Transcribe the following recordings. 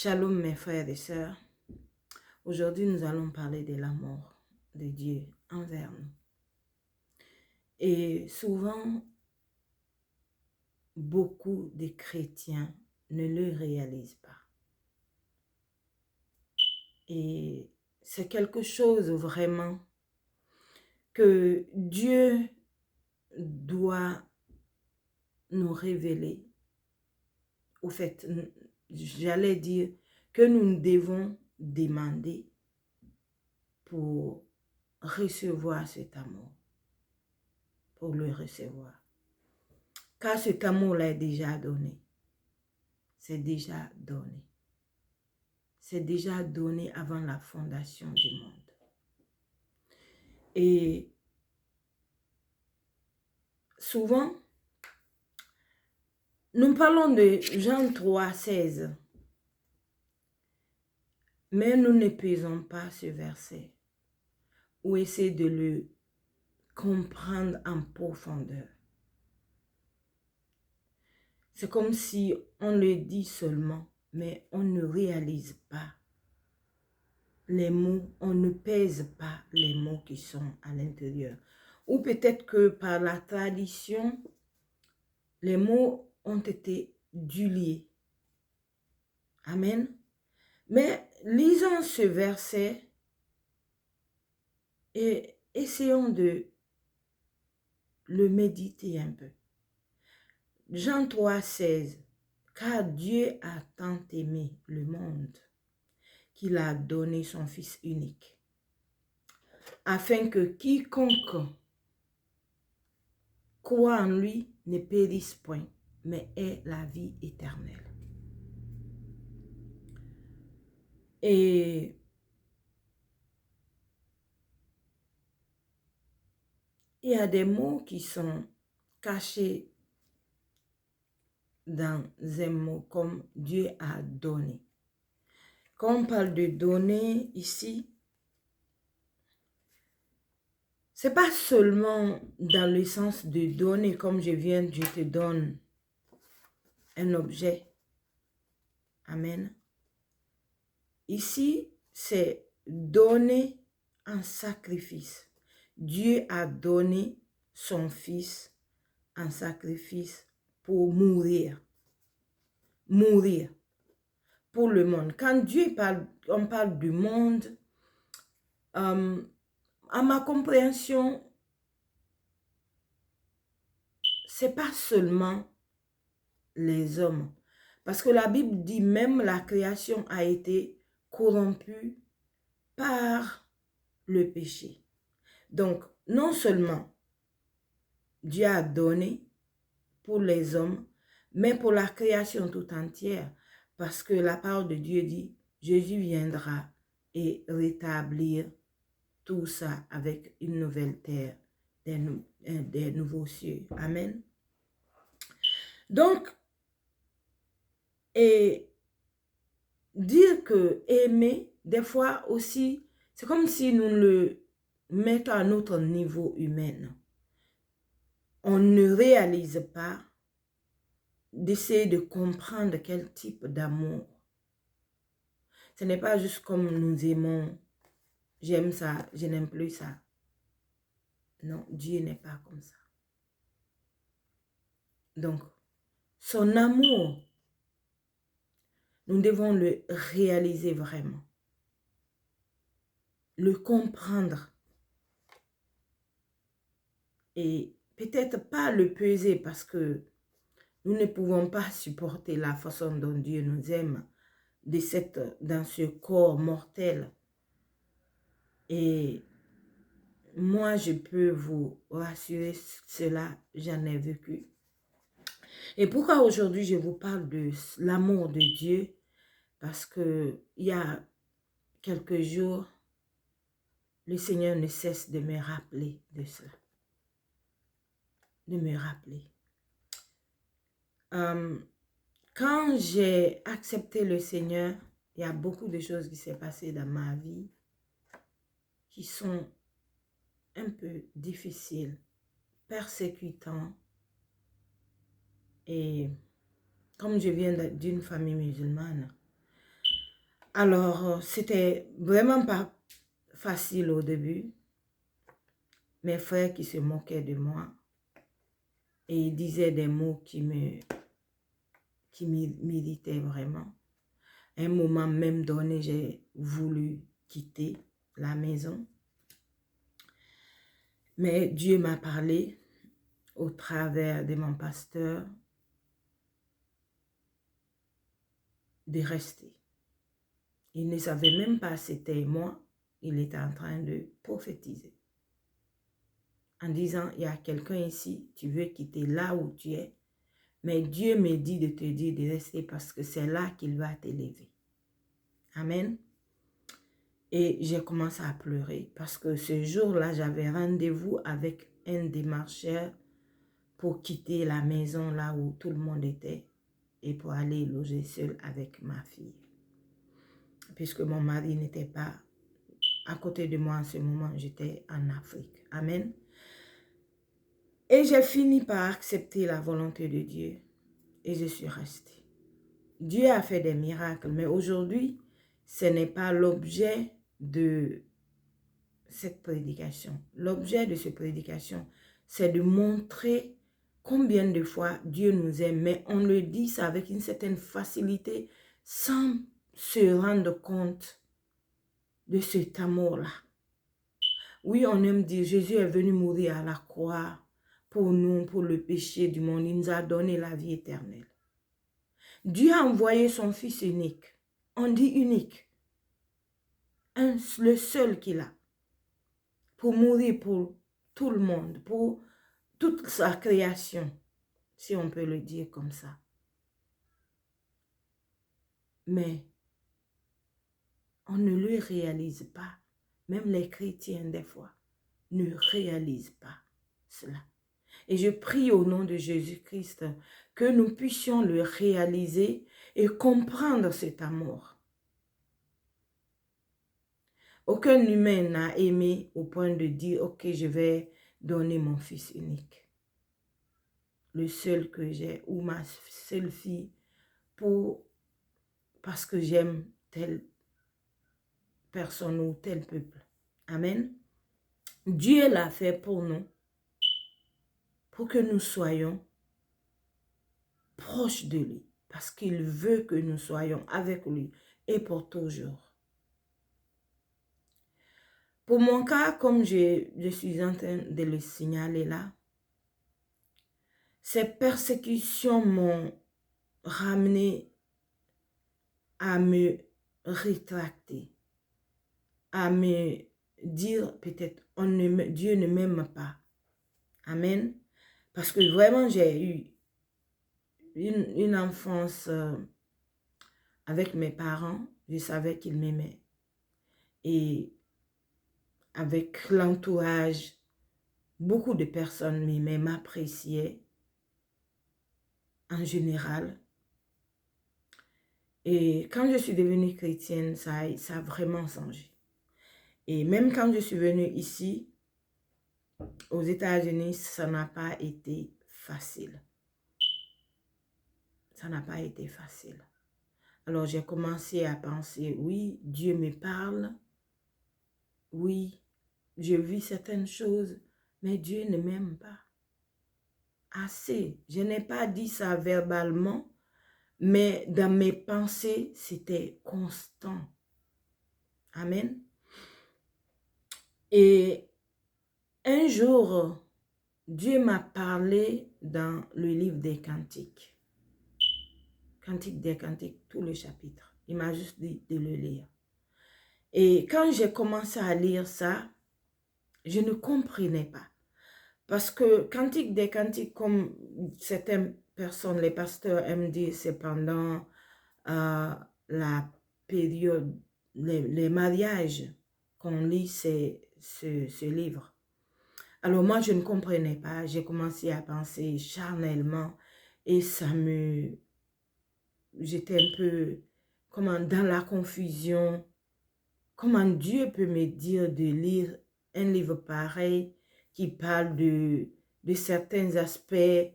Shalom mes frères et sœurs. Aujourd'hui nous allons parler de l'amour de Dieu envers nous. Et souvent, beaucoup de chrétiens ne le réalisent pas. Et c'est quelque chose vraiment que Dieu doit nous révéler. Au fait, j'allais dire que nous devons demander pour recevoir cet amour, pour le recevoir. Car cet amour-là est déjà donné. C'est déjà donné. C'est déjà donné avant la fondation du monde. Et souvent, nous parlons de Jean 3, 16. Mais nous ne pesons pas ce verset ou essayer de le comprendre en profondeur. C'est comme si on le dit seulement, mais on ne réalise pas les mots, on ne pèse pas les mots qui sont à l'intérieur. Ou peut-être que par la tradition, les mots ont été dilués. Amen. Mais lisons ce verset et essayons de le méditer un peu. Jean 3, 16. Car Dieu a tant aimé le monde qu'il a donné son Fils unique, afin que quiconque croit en lui ne périsse point, mais ait la vie éternelle. Et il y a des mots qui sont cachés dans un mot comme Dieu a donné. Quand on parle de donner ici, c'est pas seulement dans le sens de donner, comme je te donne un objet. Amen. Ici, c'est donner en sacrifice. Dieu a donné son Fils en sacrifice pour mourir. Mourir pour le monde. Quand Dieu parle, on parle du monde, à ma compréhension, c'est pas seulement les hommes. Parce que la Bible dit même la création a été corrompue par le péché. Donc, non seulement Dieu a donné pour les hommes, mais pour la création tout entière. Parce que la parole de Dieu dit, Jésus viendra et rétablir tout ça avec une nouvelle terre, des nouveaux cieux. Amen. Donc, et dire que aimer, des fois aussi, c'est comme si nous le mettons à notre niveau humain. On ne réalise pas d'essayer de comprendre quel type d'amour. Ce n'est pas juste comme nous aimons, j'aime ça, je n'aime plus ça. Non, Dieu n'est pas comme ça. Donc, son amour, nous devons le réaliser vraiment. Le comprendre. Et peut-être pas le peser parce que nous ne pouvons pas supporter la façon dont Dieu nous aime dans ce corps mortel. Et moi, je peux vous rassurer, cela, j'en ai vécu. Et pourquoi aujourd'hui je vous parle de l'amour de Dieu? Parce que il y a quelques jours, le Seigneur ne cesse de me rappeler de cela. De me rappeler. Quand j'ai accepté le Seigneur, il y a beaucoup de choses qui s'est passées dans ma vie qui sont un peu difficiles, persécutantes. Et comme je viens d'une famille musulmane, Alors, c'était vraiment pas facile au début. Mes frères qui se moquaient de moi et ils disaient des mots qui m'irritaient vraiment. À un moment même donné, j'ai voulu quitter la maison. Mais Dieu m'a parlé au travers de mon pasteur de rester. Il ne savait même pas c'était moi. Il était en train de prophétiser. En disant, il y a quelqu'un ici, tu veux quitter là où tu es. Mais Dieu me dit de te dire de rester parce que c'est là qu'il va t'élever. Amen. Et j'ai commencé à pleurer parce que ce jour-là, j'avais rendez-vous avec un démarcheur pour quitter la maison là où tout le monde était et pour aller loger seul avec ma fille. Puisque mon mari n'était pas à côté de moi en ce moment, j'étais en Afrique. Amen. Et j'ai fini par accepter la volonté de Dieu et je suis restée. Dieu a fait des miracles, mais aujourd'hui, ce n'est pas l'objet de cette prédication. L'objet de cette prédication, c'est de montrer combien de fois Dieu nous aime, mais on le dit ça avec une certaine facilité sans se rendre compte de cet amour-là. Oui, on aime dire, Jésus est venu mourir à la croix pour nous, pour le péché du monde. Il nous a donné la vie éternelle. Dieu a envoyé son Fils unique. On dit unique. Le seul qu'il a. Pour mourir pour tout le monde, pour toute sa création, si on peut le dire comme ça. Mais on ne le réalise pas. Même les chrétiens, des fois, ne réalisent pas cela. Et je prie au nom de Jésus-Christ que nous puissions le réaliser et comprendre cet amour. Aucun humain n'a aimé au point de dire, ok, je vais donner mon fils unique. Le seul que j'ai, ou ma seule fille, parce que j'aime telle personne ou tel peuple. Amen. Dieu l'a fait pour nous, pour que nous soyons proches de lui, parce qu'il veut que nous soyons avec lui et pour toujours. Pour mon cas, comme je suis en train de le signaler là, ces persécutions m'ont ramené à me rétracter, à me dire peut-être Dieu ne m'aime pas. Amen. Parce que vraiment j'ai eu une enfance avec mes parents. Je savais qu'ils m'aimaient. Et avec l'entourage, beaucoup de personnes m'aimaient, m'appréciaient en général. Et quand je suis devenue chrétienne, ça a vraiment changé. Et même quand je suis venue ici, aux États-Unis, ça n'a pas été facile. Ça n'a pas été facile. Alors j'ai commencé à penser, oui, Dieu me parle. Oui, je vis certaines choses, mais Dieu ne m'aime pas. Assez. Je n'ai pas dit ça verbalement, mais dans mes pensées, c'était constant. Amen. Et un jour, Dieu m'a parlé dans le livre des Cantiques. Cantique des Cantiques, tout le chapitre. Il m'a juste dit de le lire. Et quand j'ai commencé à lire ça, je ne comprenais pas. Parce que Cantique des Cantiques, comme certaines personnes, les pasteurs aiment dire, c'est pendant la période, les mariages qu'on lit ce livre. Alors moi, je ne comprenais pas. J'ai commencé à penser charnellement et j'étais un peu dans la confusion. Comment Dieu peut me dire de lire un livre pareil qui parle de certains aspects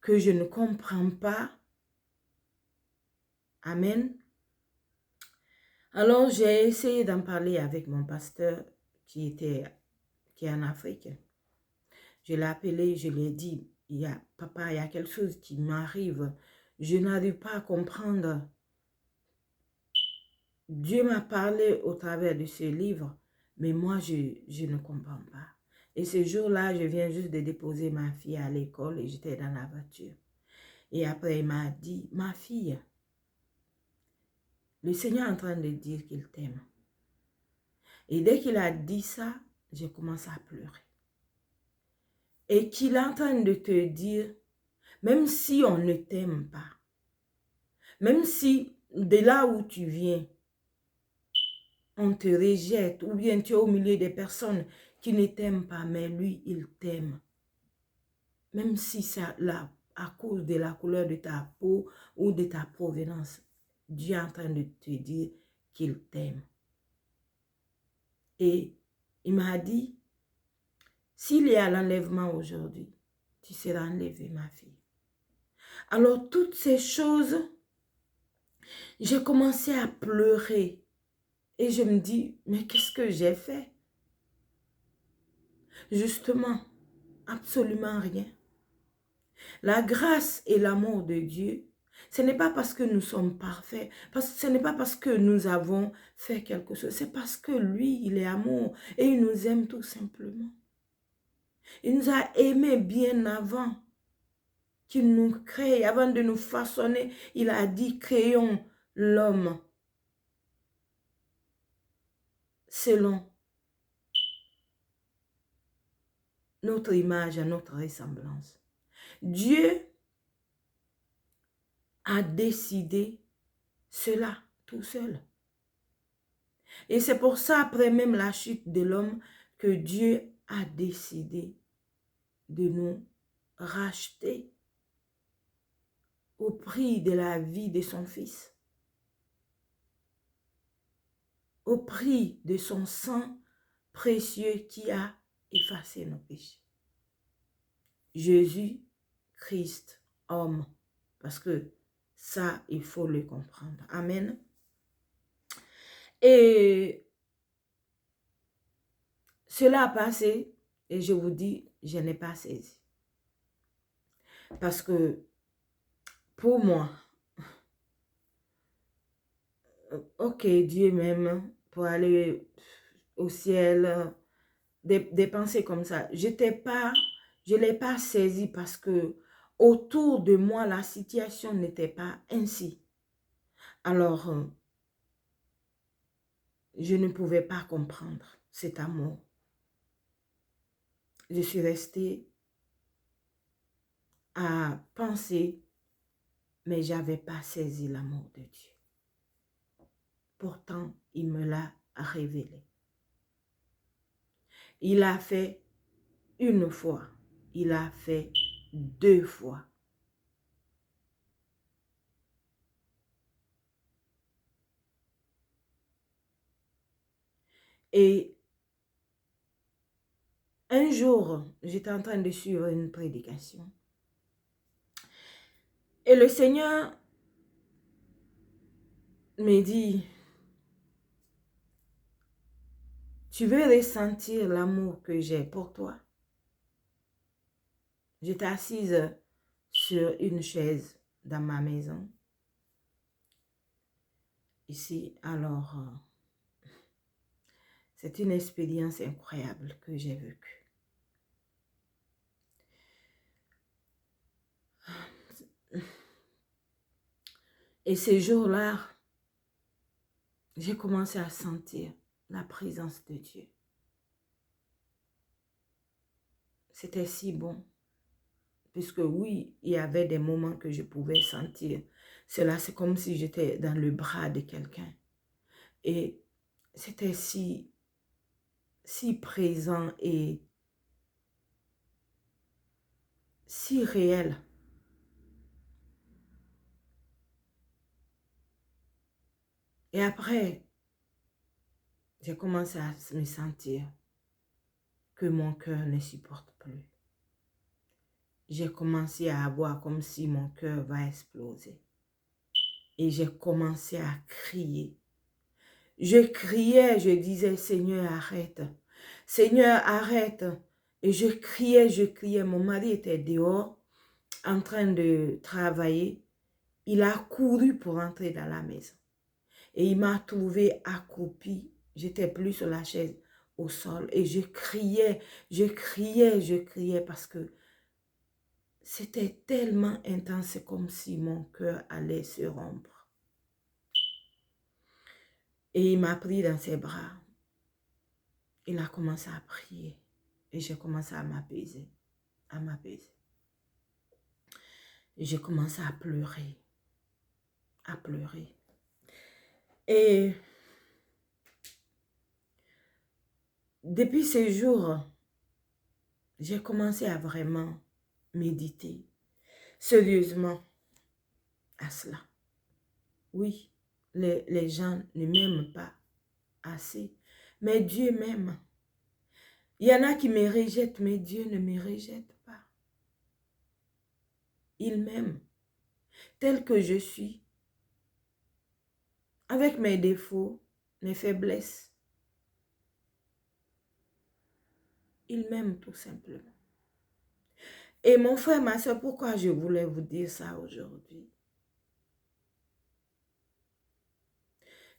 que je ne comprends pas. Amen. Alors, j'ai essayé d'en parler avec mon pasteur qui est en Afrique. Je l'ai appelé, je lui ai dit, papa, il y a quelque chose qui m'arrive. Je n'arrive pas à comprendre. Dieu m'a parlé au travers de ce livre, mais moi, je ne comprends pas. Et ce jour-là, je viens juste de déposer ma fille à l'école et j'étais dans la voiture. Et après, il m'a dit, ma fille, le Seigneur est en train de dire qu'il t'aime. Et dès qu'il a dit ça, j'ai commencé à pleurer. Et qu'il est en train de te dire, même si on ne t'aime pas, même si de là où tu viens, on te rejette, ou bien tu es au milieu des personnes qui ne t'aiment pas, mais lui, il t'aime. Même si c'est là, à cause de la couleur de ta peau ou de ta provenance, Dieu est en train de te dire qu'il t'aime. Et il m'a dit, s'il y a l'enlèvement aujourd'hui, tu seras enlevée, ma fille. Alors, toutes ces choses, j'ai commencé à pleurer. Et je me dis, mais qu'est-ce que j'ai fait? Justement, absolument rien. La grâce et l'amour de Dieu, ce n'est pas parce que nous sommes parfaits, ce n'est pas parce que nous avons fait quelque chose, c'est parce que lui, il est amour et il nous aime tout simplement. Il nous a aimés bien avant qu'il nous crée, avant de nous façonner. Il a dit, créons l'homme selon notre image, à notre ressemblance. Dieu a décidé cela tout seul. Et c'est pour ça, après même la chute de l'homme, que Dieu a décidé de nous racheter au prix de la vie de son Fils, au prix de son sang précieux qui a effacé nos péchés. Jésus, Christ, homme, parce que ça, il faut le comprendre. Amen. Et cela a passé, et je vous dis, je n'ai pas saisi. Parce que, pour moi, ok, Dieu m'aime pour aller au ciel, des pensées comme ça. Je ne l'ai pas saisi parce que autour de moi, la situation n'était pas ainsi. Alors, je ne pouvais pas comprendre cet amour. Je suis restée à penser, mais je n'avais pas saisi l'amour de Dieu. Pourtant, il me l'a révélé. Il a fait une fois, il a fait 2 fois. Et un jour, j'étais en train de suivre une prédication. Et le Seigneur me dit, tu veux ressentir l'amour que j'ai pour toi? J'étais assise sur une chaise dans ma maison. Ici, alors, c'est une expérience incroyable que j'ai vécue. Et ces jours-là, j'ai commencé à sentir la présence de Dieu. C'était si bon. Puisque oui, il y avait des moments que je pouvais sentir. Cela, c'est comme si j'étais dans le bras de quelqu'un. Et c'était si présent et si réel. Et après, j'ai commencé à me sentir que mon cœur ne supporte plus. J'ai commencé à avoir comme si mon cœur va exploser. Et j'ai commencé à crier. je criais, je disais, Seigneur, arrête. Seigneur, arrête. Et je criais. Mon mari était dehors, en train de travailler. Il a couru pour entrer dans la maison. Et il m'a trouvé accroupi. J'étais plus sur la chaise, au sol. Et je criais parce que c'était tellement intense, c'est comme si mon cœur allait se rompre. Et il m'a pris dans ses bras. Il a commencé à prier. Et j'ai commencé à m'apaiser. Et j'ai commencé à pleurer. Et depuis ces jours, j'ai commencé à vraiment méditer sérieusement à cela. Oui, les gens ne m'aiment pas assez, mais Dieu m'aime. Il y en a qui me rejettent, mais Dieu ne me rejette pas. Il m'aime tel que je suis, avec mes défauts, mes faiblesses. Il m'aime tout simplement. Et mon frère, ma soeur, pourquoi je voulais vous dire ça aujourd'hui?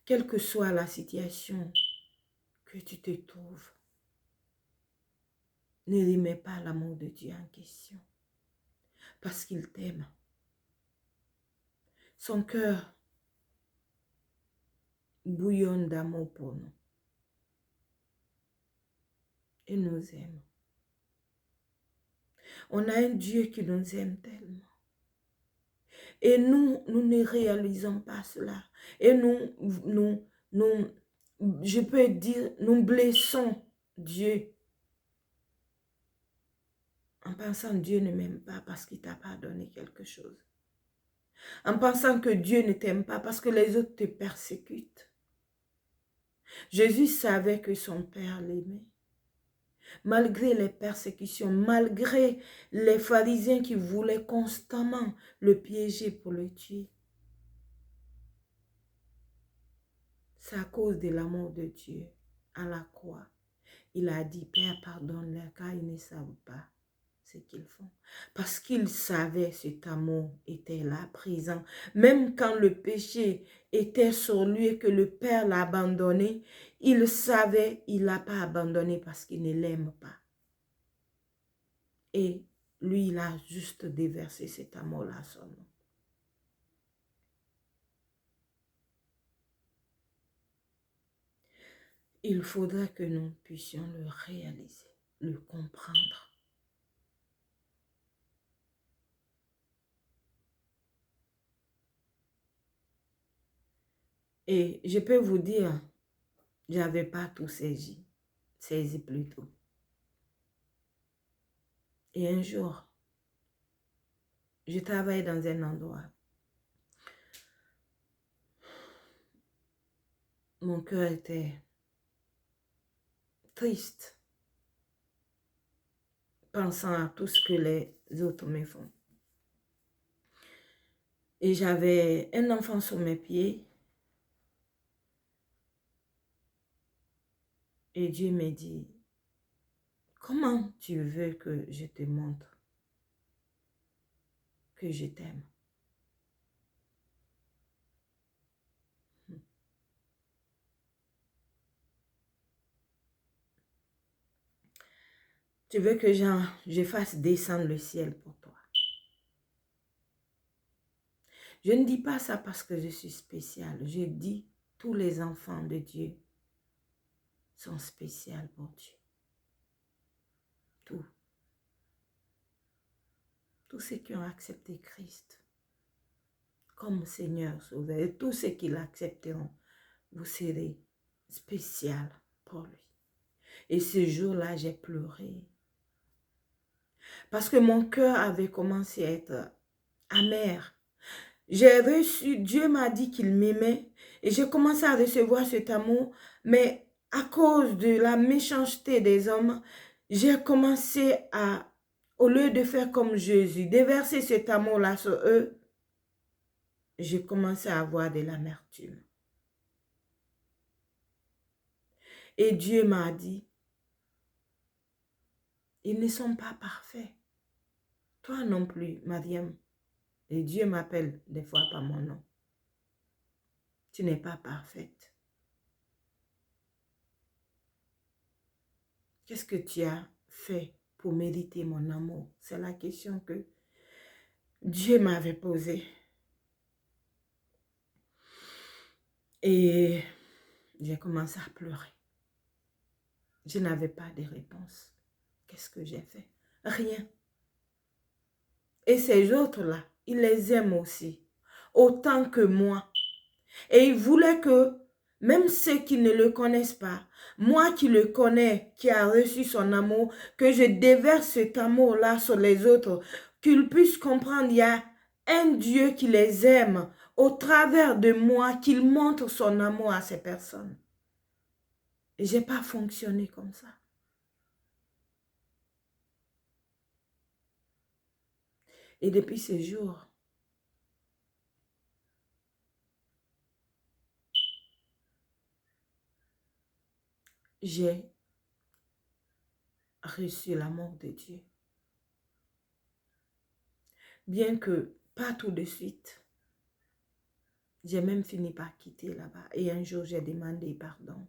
Quelle que soit la situation que tu te trouves, ne remets pas l'amour de Dieu en question. Parce qu'il t'aime. Son cœur bouillonne d'amour pour nous. Il nous aime. On a un Dieu qui nous aime tellement. Et nous ne réalisons pas cela. Et je peux dire, nous blessons Dieu. En pensant que Dieu ne m'aime pas parce qu'il ne t'a pas donné quelque chose. En pensant que Dieu ne t'aime pas parce que les autres te persécutent. Jésus savait que son Père l'aimait. Malgré les persécutions, malgré les pharisiens qui voulaient constamment le piéger pour le tuer. C'est à cause de l'amour de Dieu à la croix. Il a dit, Père, pardonne-leur car ils ne savent pas ce qu'ils font. Parce qu'il savait cet amour était là, présent. Même quand le péché était sur lui et que le Père l'a abandonné, il savait, il ne l'a pas abandonné parce qu'il ne l'aime pas. Et lui, il a juste déversé cet amour-là sur nous. Il faudra que nous puissions le réaliser, le comprendre. Et je peux vous dire, je n'avais pas tout saisi plutôt. Et un jour, je travaillais dans un endroit. Mon cœur était triste, pensant à tout ce que les autres me font. Et j'avais un enfant sur mes pieds. Et Dieu me dit, comment tu veux que je te montre que je t'aime? Tu veux que je fasse descendre le ciel pour toi? Je ne dis pas ça parce que je suis spéciale. Je dis tous les enfants de Dieu sont spéciaux pour Dieu. Tous. Tous ceux qui ont accepté Christ comme Seigneur Sauveur, et tous ceux qui l'accepteront, vous serez spécial pour lui. Et ce jour-là, j'ai pleuré. Parce que mon cœur avait commencé à être amer. J'ai reçu, Dieu m'a dit qu'il m'aimait et j'ai commencé à recevoir cet amour, mais à cause de la méchanceté des hommes, j'ai commencé à, au lieu de faire comme Jésus, déverser cet amour-là sur eux, j'ai commencé à avoir de l'amertume. Et Dieu m'a dit, ils ne sont pas parfaits. Toi non plus, Mariam. Et Dieu m'appelle des fois par mon nom. Tu n'es pas parfaite. Qu'est-ce que tu as fait pour mériter mon amour? C'est la question que Dieu m'avait posée. Et j'ai commencé à pleurer. Je n'avais pas de réponse. Qu'est-ce que j'ai fait? Rien. Et ces autres-là, ils les aiment aussi, autant que moi. Et ils voulaient que, même ceux qui ne le connaissent pas, moi qui le connais, qui a reçu son amour, que je déverse cet amour-là sur les autres, qu'ils puissent comprendre, il y a un Dieu qui les aime au travers de moi, qu'il montre son amour à ces personnes. Et je n'ai pas fonctionné comme ça. Et depuis ce jour, j'ai reçu l'amour de Dieu. Bien que pas tout de suite, j'ai même fini par quitter là-bas. Et un jour, j'ai demandé pardon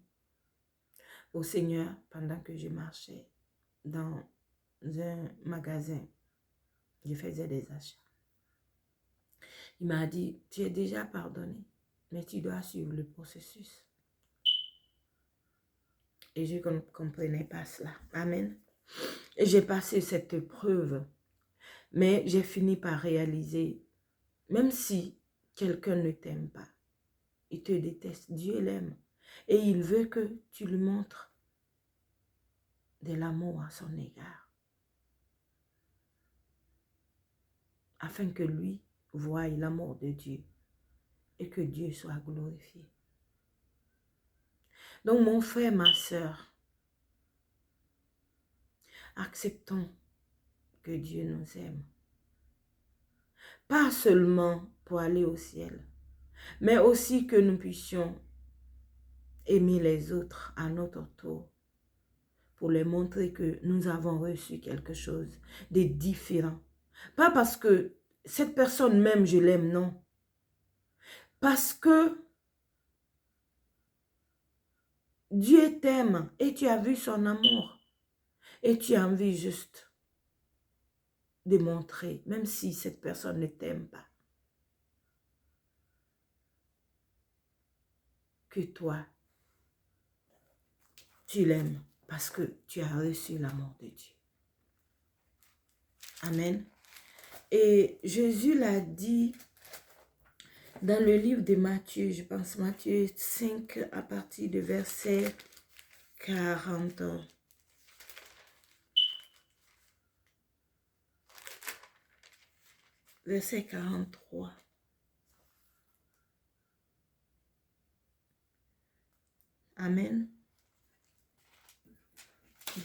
au Seigneur pendant que je marchais dans un magasin. Je faisais des achats. Il m'a dit, tu es déjà pardonné, mais tu dois suivre le processus. Et je ne comprenais pas cela. Amen. Et j'ai passé cette preuve. Mais j'ai fini par réaliser, même si quelqu'un ne t'aime pas, il te déteste, Dieu l'aime. Et il veut que tu lui montres de l'amour à son égard. Afin que lui voie l'amour de Dieu et que Dieu soit glorifié. Donc mon frère, ma soeur, acceptons que Dieu nous aime. Pas seulement pour aller au ciel, mais aussi que nous puissions aimer les autres à notre tour, pour les montrer que nous avons reçu quelque chose de différent. Pas parce que cette personne même, je l'aime, non. Parce que Dieu t'aime et tu as vu son amour. Et tu as envie juste de montrer, même si cette personne ne t'aime pas, que toi, tu l'aimes parce que tu as reçu l'amour de Dieu. Amen. Et Jésus l'a dit dans le livre de Matthieu, je pense Matthieu 5 à partir du verset 40. Verset 43. Amen.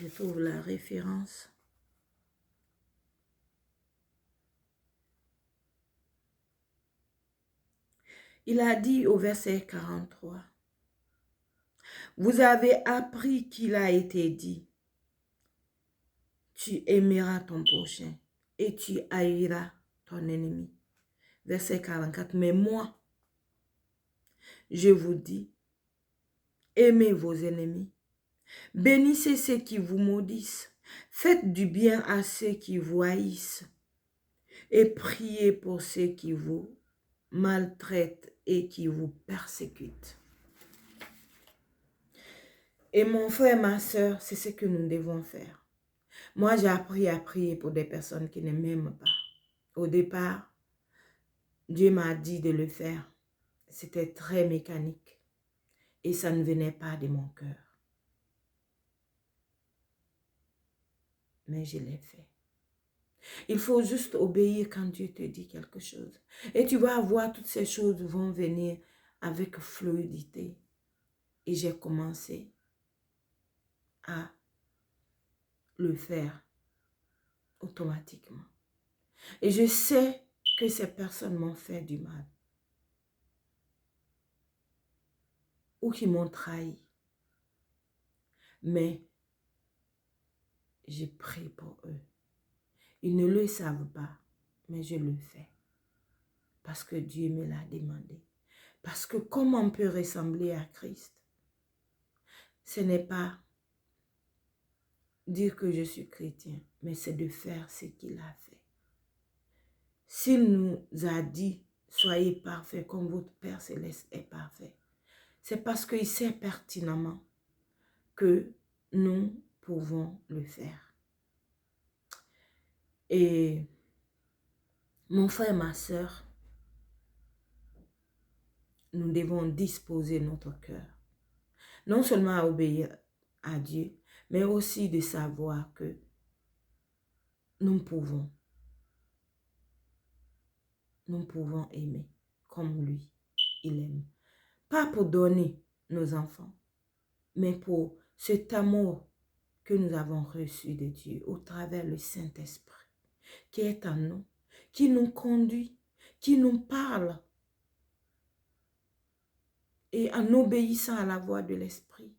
Je trouve la référence. Il a dit au verset 43, « Vous avez appris qu'il a été dit, tu aimeras ton prochain et tu haïras ton ennemi. » Verset 44, « Mais moi, je vous dis, aimez vos ennemis, bénissez ceux qui vous maudissent, faites du bien à ceux qui vous haïssent et priez pour ceux qui vous maltraitent et qui vous persécutent. » Et mon frère, ma soeur, c'est ce que nous devons faire. Moi, j'ai appris à prier pour des personnes qui ne m'aiment pas. Au départ, Dieu m'a dit de le faire. C'était très mécanique. Et ça ne venait pas de mon cœur. Mais je l'ai fait. Il faut juste obéir quand Dieu te dit quelque chose. Et tu vas voir, toutes ces choses vont venir avec fluidité. Et j'ai commencé à le faire automatiquement. Et je sais que ces personnes m'ont fait du mal. Ou qui m'ont trahi. Mais j'ai prié pour eux. Ils ne le savent pas, mais je le fais. Parce que Dieu me l'a demandé. Parce que comment on peut ressembler à Christ? Ce n'est pas dire que je suis chrétien, mais c'est de faire ce qu'il a fait. S'il nous a dit, soyez parfaits comme votre Père Céleste est parfait, c'est parce qu'il sait pertinemment que nous pouvons le faire. Et mon frère, ma soeur, nous devons disposer notre cœur. Non seulement à obéir à Dieu, mais aussi de savoir que nous pouvons aimer comme lui, il aime. Pas pour donner nos enfants, mais pour cet amour que nous avons reçu de Dieu au travers le Saint-Esprit qui est en nous, qui nous conduit, qui nous parle. Et en obéissant à la voix de l'Esprit,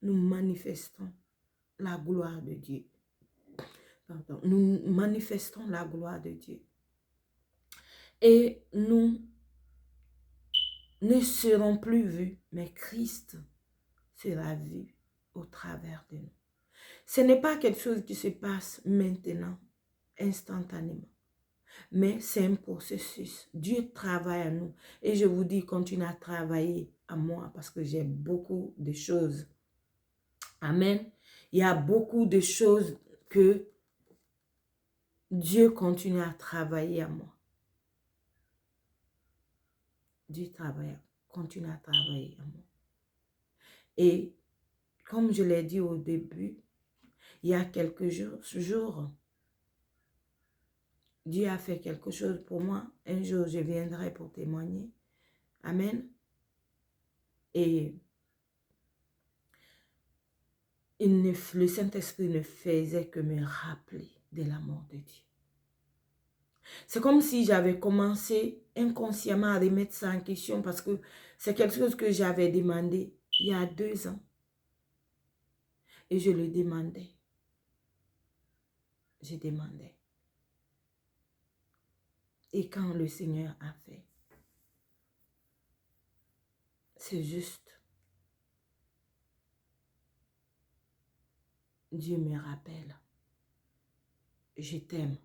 nous manifestons la gloire de Dieu. Pardon, nous manifestons la gloire de Dieu. Et nous ne serons plus vus, mais Christ sera vu au travers de nous. Ce n'est pas quelque chose qui se passe maintenant, instantanément. Mais c'est un processus. Dieu travaille à nous. Et je vous dis, continue à travailler à moi parce que j'ai beaucoup de choses. Amen. Il y a beaucoup de choses que Dieu continue à travailler à moi. Dieu continue à travailler à moi. Et comme je l'ai dit au début, il y a quelques jours, Dieu a fait quelque chose pour moi. Un jour, je viendrai pour témoigner. Amen. Et le Saint-Esprit ne faisait que me rappeler de l'amour de Dieu. C'est comme si j'avais commencé inconsciemment à remettre ça en question parce que c'est quelque chose que j'avais demandé il y a 2 ans. Et je le demandais. Je demandais. Et quand le Seigneur a fait, c'est juste. Dieu me rappelle. Je t'aime.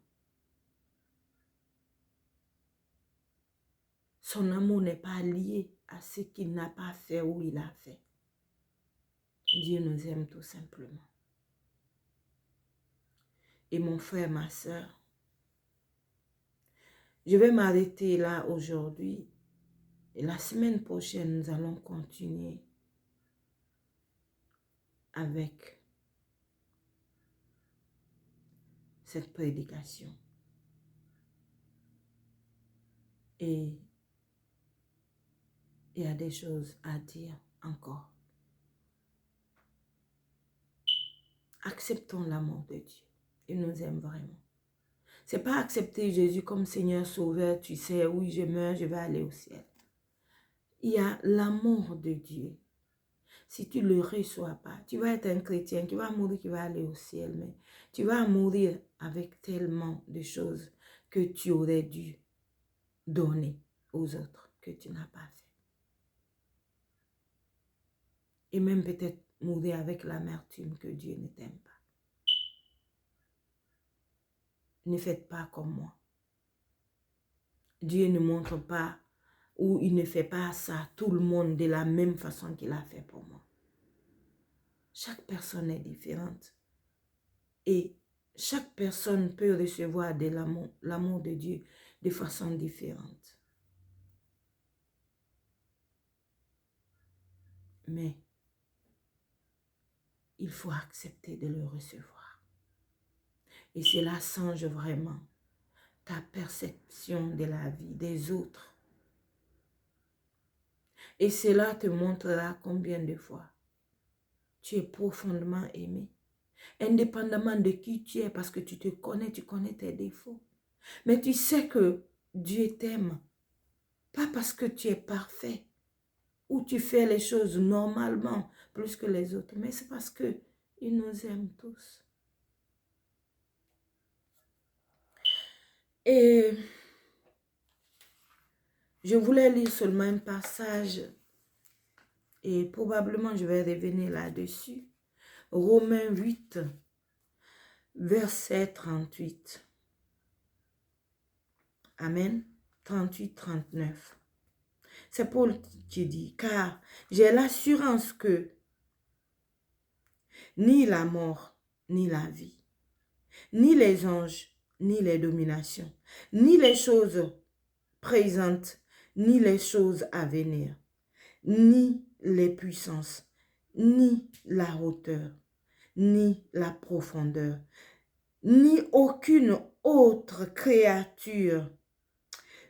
Son amour n'est pas lié à ce qu'il n'a pas fait ou il a fait. Dieu nous aime tout simplement. Et mon frère, ma soeur, je vais m'arrêter là aujourd'hui. Et la semaine prochaine, nous allons continuer avec cette prédication. Et il y a des choses à dire encore. Acceptons l'amour de Dieu. Il nous aime vraiment. Ce n'est pas accepter Jésus comme Seigneur Sauveur, tu sais, oui, je meurs, je vais aller au ciel. Il y a l'amour de Dieu. Si tu ne le reçois pas, tu vas être un chrétien, tu vas mourir, tu vas aller au ciel, mais tu vas mourir avec tellement de choses que tu aurais dû donner aux autres que tu n'as pas fait. Et même peut-être mourir avec l'amertume que Dieu ne t'aime pas. Ne faites pas comme moi. Dieu ne montre pas ou il ne fait pas ça à tout le monde de la même façon qu'il a fait pour moi. Chaque personne est différente. Et chaque personne peut recevoir de l'amour de Dieu de façon différente. Mais il faut accepter de le recevoir. Et cela change vraiment ta perception de la vie des autres. Et cela te montrera combien de fois tu es profondément aimé. Indépendamment de qui tu es, parce que tu connais tes défauts. Mais tu sais que Dieu t'aime. Pas parce que tu es parfait où tu fais les choses normalement plus que les autres. Mais c'est parce qu'il nous aime tous. Et je voulais lire seulement un passage et probablement je vais revenir là-dessus. Romains 8, verset 38. Amen. 38-39. C'est Paul qui dit, car j'ai l'assurance que ni la mort, ni la vie, ni les anges, ni les dominations, ni les choses présentes, ni les choses à venir, ni les puissances, ni la hauteur, ni la profondeur, ni aucune autre créature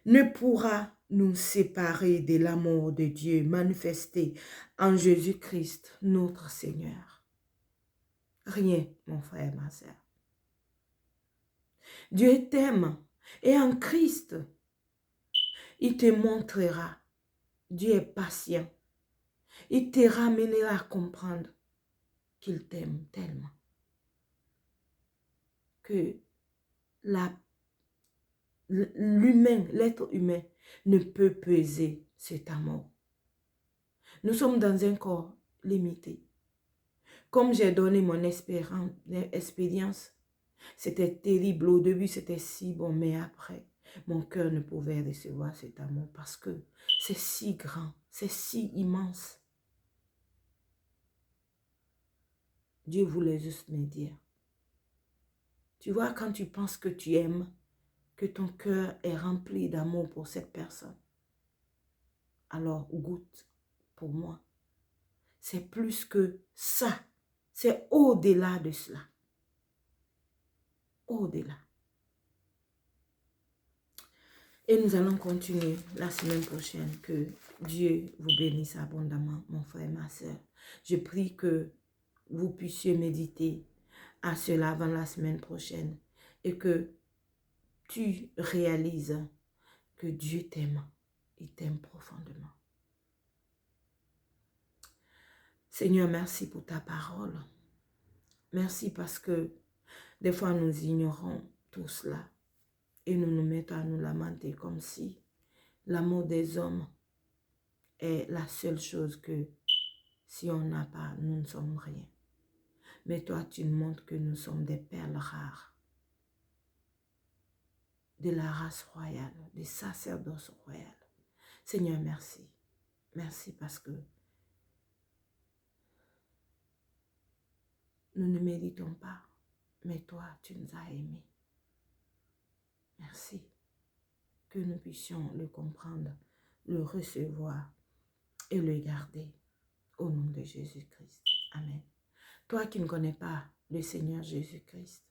ne pourra nous séparer de l'amour de Dieu manifesté en Jésus-Christ, notre Seigneur. Rien, mon frère, ma sœur. Dieu t'aime et en Christ, il te montrera. Dieu est patient. Il te ramènera à comprendre qu'il t'aime tellement que l'humain, l'être humain ne peut peser cet amour. Nous sommes dans un corps limité. Comme j'ai donné mon expérience, c'était terrible. Au début, c'était si bon, mais après, mon cœur ne pouvait recevoir cet amour parce que c'est si grand, c'est si immense. Dieu voulait juste me dire. Tu vois, quand tu penses que tu aimes, que ton cœur est rempli d'amour pour cette personne, alors goûte pour moi. C'est plus que ça. C'est au-delà de cela. Au-delà. Et nous allons continuer la semaine prochaine. Que Dieu vous bénisse abondamment, mon frère et ma soeur. Je prie que vous puissiez méditer à cela avant la semaine prochaine et que tu réalises que Dieu t'aime. Il t'aime profondément. Seigneur, merci pour ta parole. Merci parce que des fois nous ignorons tout cela et nous nous mettons à nous lamenter comme si l'amour des hommes est la seule chose que si on n'a pas, nous ne sommes rien. Mais toi, tu nous montres que nous sommes des perles rares, de la race royale, des sacerdoces royales. Seigneur, merci. Merci parce que nous ne méritons pas, mais toi, tu nous as aimés. Merci. Que nous puissions le comprendre, le recevoir et le garder au nom de Jésus-Christ. Amen. Toi qui ne connais pas le Seigneur Jésus-Christ,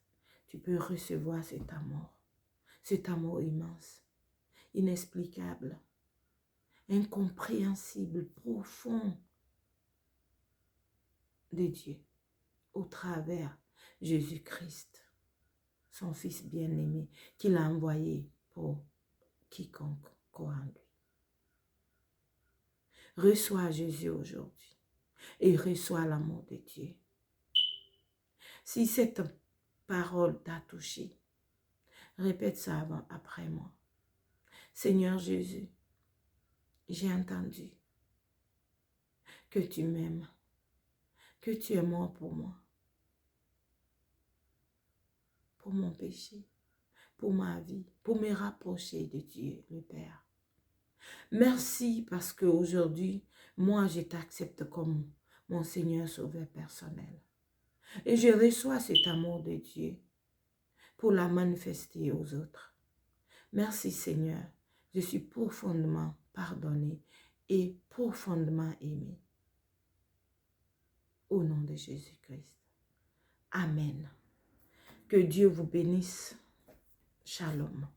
tu peux recevoir cet amour immense, inexplicable, incompréhensible, profond de Dieu au travers Jésus-Christ, son Fils bien-aimé, qu'il a envoyé pour quiconque croit en lui. Reçois Jésus aujourd'hui et reçois l'amour de Dieu. Si cette parole t'a touché, répète ça après moi. Seigneur Jésus, j'ai entendu que tu m'aimes, que tu es mort pour moi, pour mon péché, pour ma vie, pour me rapprocher de Dieu, le Père. Merci parce qu'aujourd'hui, moi, je t'accepte comme mon Seigneur Sauveur personnel. Et je reçois cet amour de Dieu pour la manifester aux autres. Merci Seigneur, je suis profondément pardonné et profondément aimé. Au nom de Jésus-Christ. Amen. Que Dieu vous bénisse. Shalom.